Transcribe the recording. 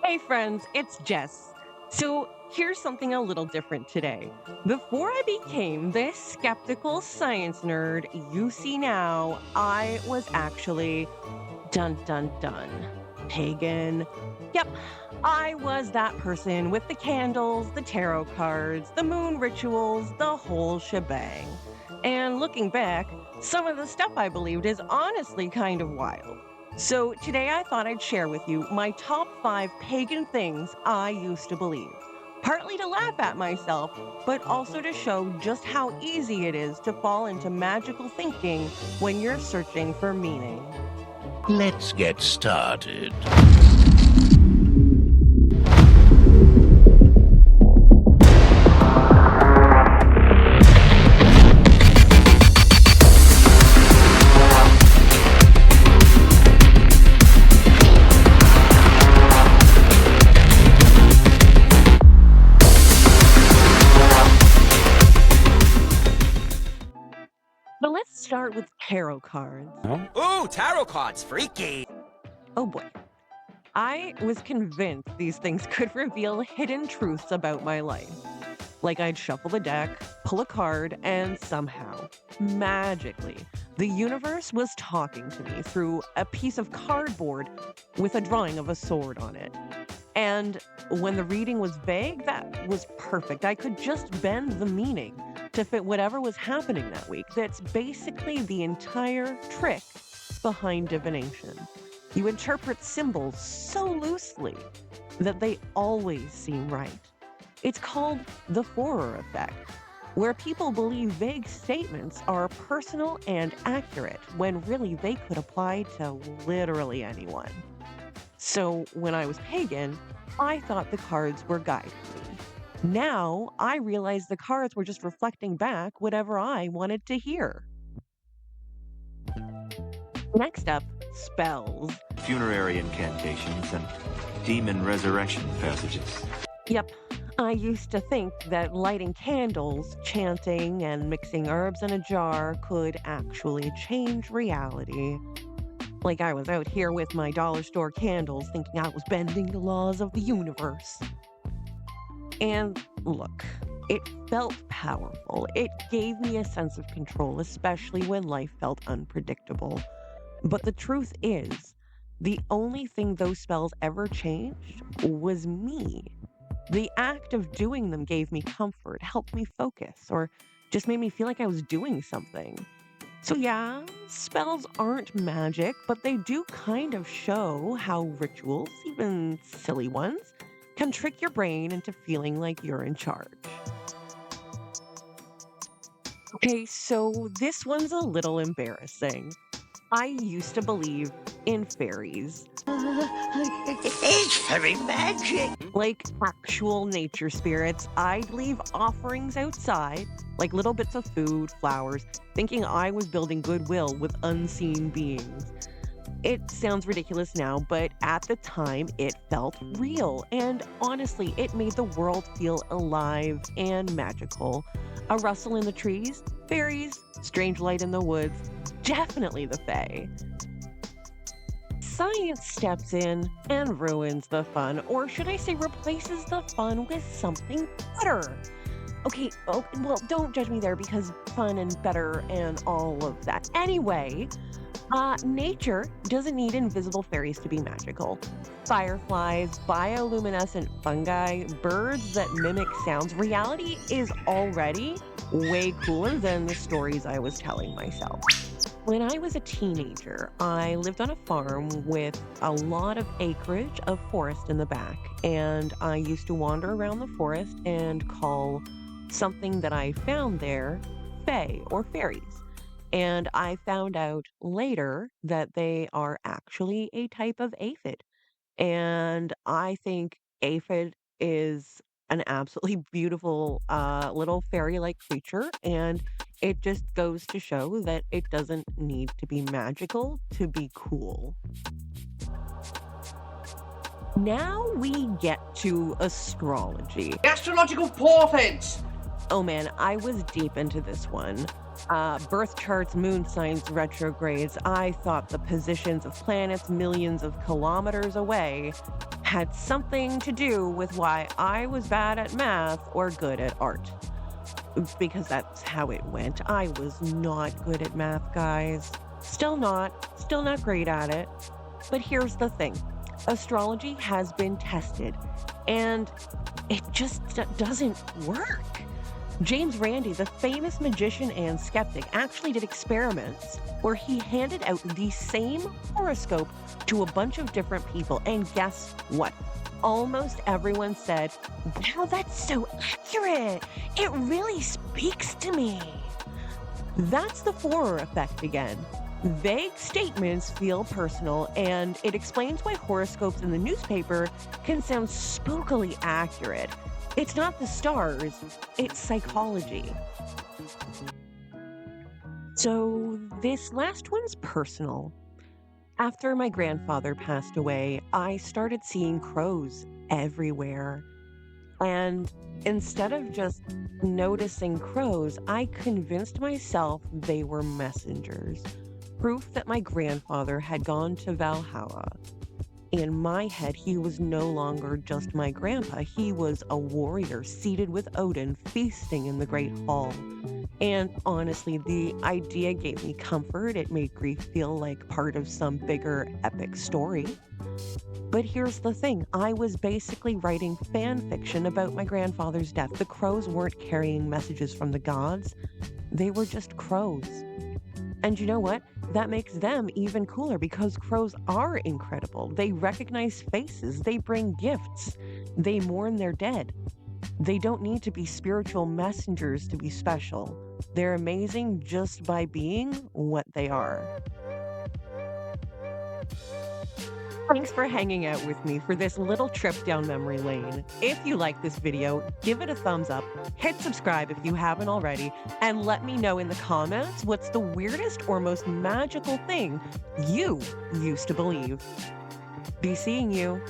Hey friends, it's Jess. So here's something a little different today. Before I became this skeptical science nerd you see now, I was actually dun dun dun pagan. Yep, I was that person with the candles, the tarot cards, the moon rituals, the whole shebang. And looking back, some of the stuff I believed is honestly kind of wild. So today I thought I'd share with you my top 5 pagan things I used to believe. Partly to laugh at myself, but also to show just how easy it is to fall into magical thinking when you're searching for meaning. Let's get started. But let's start with tarot cards. Ooh, tarot cards, freaky. Oh boy. I was convinced these things could reveal hidden truths about my life. Like I'd shuffle the deck, pull a card, and somehow, magically, the universe was talking to me through a piece of cardboard with a drawing of a sword on it. And when the reading was vague, that was perfect. I could just bend the meaning to fit whatever was happening that week. That's basically the entire trick behind divination. You interpret symbols so loosely that they always seem right. It's called the Forer effect, where people believe vague statements are personal and accurate when really they could apply to literally anyone. So when I was pagan, I thought the cards were guiding me. Now I realize the cards were just reflecting back whatever I wanted to hear. Next up, spells. Funerary incantations and demon resurrection passages. Yep, I used to think that lighting candles, chanting, and mixing herbs in a jar could actually change reality. Like I was out here with my dollar store candles thinking I was bending the laws of the universe. And look, it felt powerful. It gave me a sense of control, especially when life felt unpredictable. But the truth is, the only thing those spells ever changed was me. The act of doing them gave me comfort, helped me focus, or just made me feel like I was doing something. So yeah, spells aren't magic, but they do kind of show how rituals, even silly ones, can trick your brain into feeling like you're in charge. Okay, so this one's a little embarrassing. I used to believe in fairies. It's fairy magic. Like actual nature spirits, I'd leave offerings outside, like little bits of food, flowers, thinking I was building goodwill with unseen beings. It sounds ridiculous now, but at the time it felt real, and honestly, it made the world feel alive and magical. A rustle in the trees, fairies, strange light in the woods, definitely the fae. Science steps in and ruins the fun, or should I say replaces the fun with something better. Okay, well, don't judge me there because fun and better and all of that. Anyway, nature doesn't need invisible fairies to be magical. Fireflies, bioluminescent fungi, birds that mimic sounds. Reality is already way cooler than the stories I was telling myself. When I was a teenager, I lived on a farm with a lot of acreage of forest in the back, and I used to wander around the forest and call something that I found there fae or fairies. And I found out later that they are actually a type of aphid. And I think aphid is an absolutely beautiful little fairy-like creature, and it just goes to show that it doesn't need to be magical to be cool. Now we get to astrology. The astrological portents! Oh man, I was deep into this one. Birth charts, moon signs, retrogrades. I thought the positions of planets millions of kilometers away had something to do with why I was bad at math or good at art. Because that's how it went. I was not good at math, guys. Still not great at it. But here's the thing. Astrology has been tested, and it just doesn't work. James Randi, the famous magician and skeptic, actually did experiments where he handed out the same horoscope to a bunch of different people. And guess what? Almost everyone said, "Wow, that's so accurate. It really speaks to me." That's the Forer effect again. Vague statements feel personal, and it explains why horoscopes in the newspaper can sound spookily accurate. It's not the stars, it's psychology. So, this last one's personal. After my grandfather passed away, I started seeing crows everywhere. And instead of just noticing crows, I convinced myself they were messengers. Proof that my grandfather had gone to Valhalla. In my head, he was no longer just my grandpa. He was a warrior seated with Odin, feasting in the Great Hall. And honestly, the idea gave me comfort. It made grief feel like part of some bigger epic story. But here's the thing. I was basically writing fan fiction about my grandfather's death. The crows weren't carrying messages from the gods. They were just crows. And you know what? That makes them even cooler because crows are incredible. They recognize faces. They bring gifts. They mourn their dead. They don't need to be spiritual messengers to be special. They're amazing just by being what they are. Thanks for hanging out with me for this little trip down memory lane. If you like this video, give it a thumbs up, hit subscribe if you haven't already, and let me know in the comments what's the weirdest or most magical thing you used to believe. Be seeing you.